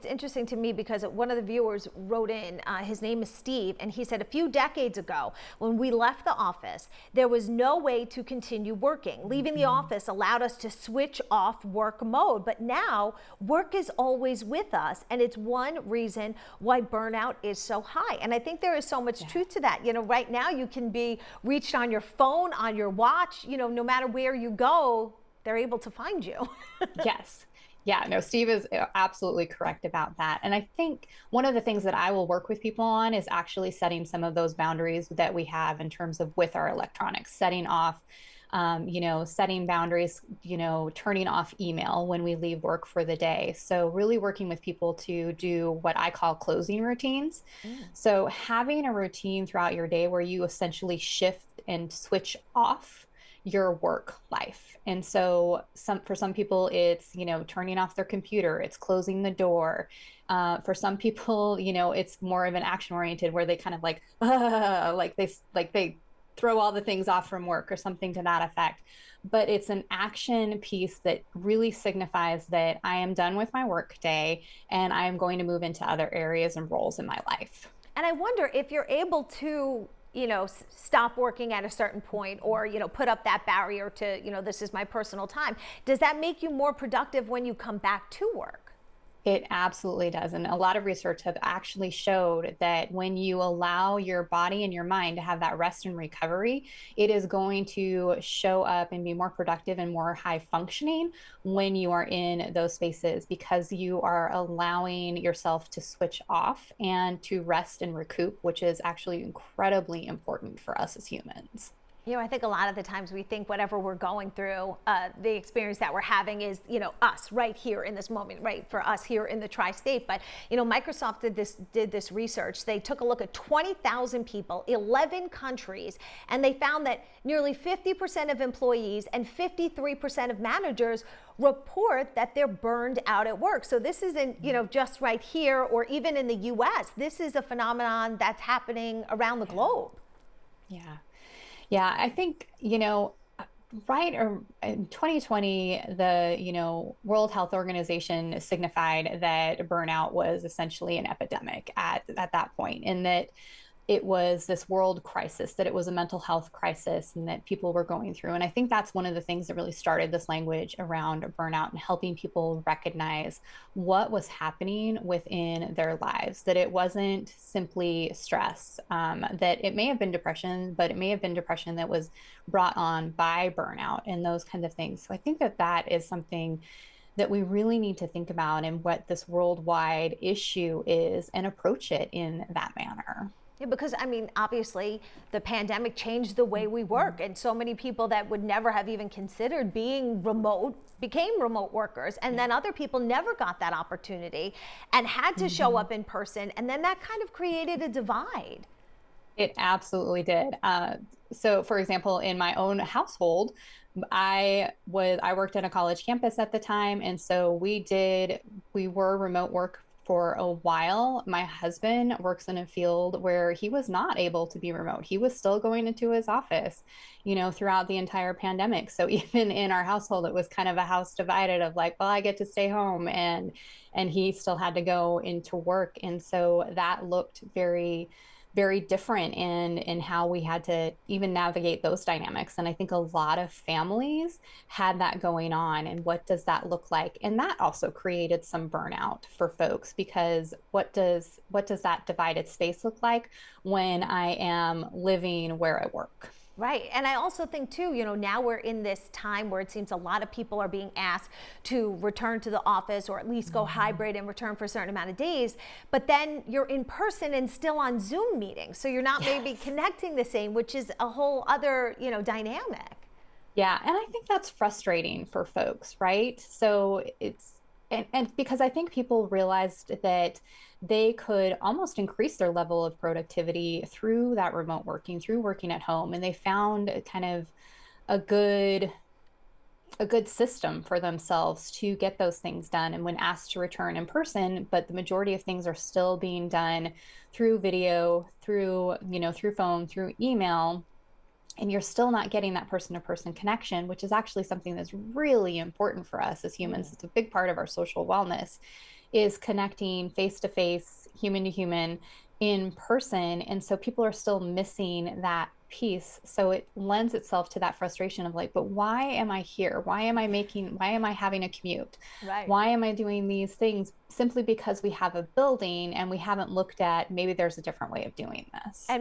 It's interesting to me because one of the viewers wrote in, his name is Steve, and he said a few decades ago, when we left the office, there was no way to continue working. Leaving the office allowed us to switch off work mode, but now work is always with us, and it's one reason why burnout is so high. And I think there is so much truth to that. You know, right now you can be reached on your phone, on your watch, you know, no matter where you go, they're able to find you. Yes. Yeah, no, Steve is absolutely correct about that. And I think one of the things that I will work with people on is actually setting some of those boundaries that we have in terms of with our electronics, setting off, setting boundaries, turning off email when we leave work for the day. So, really working with people to do what I call closing routines. Mm. So, having a routine throughout your day where you essentially shift and switch off your work life. And so for some people it's, turning off their computer, it's closing the door. For some people, it's more of an action oriented where they kind of like, like they throw all the things off from work or something to that effect. But it's an action piece that really signifies that I am done with my work day and I am going to move into other areas and roles in my life. And I wonder if you're able to, stop working at a certain point, or, put up that barrier to, this is my personal time. Does that make you more productive when you come back to work? It absolutely does. And a lot of research have actually showed that when you allow your body and your mind to have that rest and recovery, it is going to show up and be more productive and more high functioning when you are in those spaces because you are allowing yourself to switch off and to rest and recoup, which is actually incredibly important for us as humans. I think a lot of the times we think whatever we're going through, the experience that we're having is, us right here in this moment, right, for us here in the tri-state. But, Microsoft did this research. They took a look at 20,000 people, 11 countries, and they found that nearly 50% of employees and 53% of managers report that they're burned out at work. So this isn't, just right here or even in the US. This is a phenomenon that's happening around the globe. Yeah. Yeah, I think, right or in 2020, the, World Health Organization signified that burnout was essentially an epidemic at that point, and that it was this world crisis, that it was a mental health crisis, and that people were going through. And I think that's one of the things that really started this language around burnout and helping people recognize what was happening within their lives, that it wasn't simply stress, that it may have been depression, but it may have been depression that was brought on by burnout and those kinds of things. So I think that that is something that we really need to think about and what this worldwide issue is and approach it in that manner. Yeah, because obviously the pandemic changed the way we work, and so many people that would never have even considered being remote became remote workers, and then other people never got that opportunity and had to show up in person, and then that kind of created a divide. It absolutely did. So, for example, in my own household, I worked at a college campus at the time, and so we were remote work for a while. My husband works in a field where he was not able to be remote. He was still going into his office, throughout the entire pandemic. So even in our household, it was kind of a house divided of like, well, I get to stay home and he still had to go into work. And so that looked very very different in how we had to even navigate those dynamics. And I think a lot of families had that going on. And what does that look like? And that also created some burnout for folks because what does that divided space look like when I am living where I work? Right. And I also think, too, now we're in this time where it seems a lot of people are being asked to return to the office or at least go hybrid and return for a certain amount of days. But then you're in person and still on Zoom meetings. So you're not maybe connecting the same, which is a whole other, dynamic. Yeah, and I think that's frustrating for folks, right? So and because I think people realized that they could almost increase their level of productivity through that remote working, through working at home, and they found kind of a good a good system for themselves to get those things done. And when asked to return in person, but the majority of things are still being done through video, through phone, through email, and you're still not getting that person to person connection, which is actually something that's really important for us as humans. It's a big part of our social wellness. is connecting face to face, human to human, in person. And so people are still missing that piece. So it lends itself to that frustration of like, but why am I here? Why am I having a commute? Right. Why am I doing these things? Simply because we have a building and we haven't looked at maybe there's a different way of doing this. And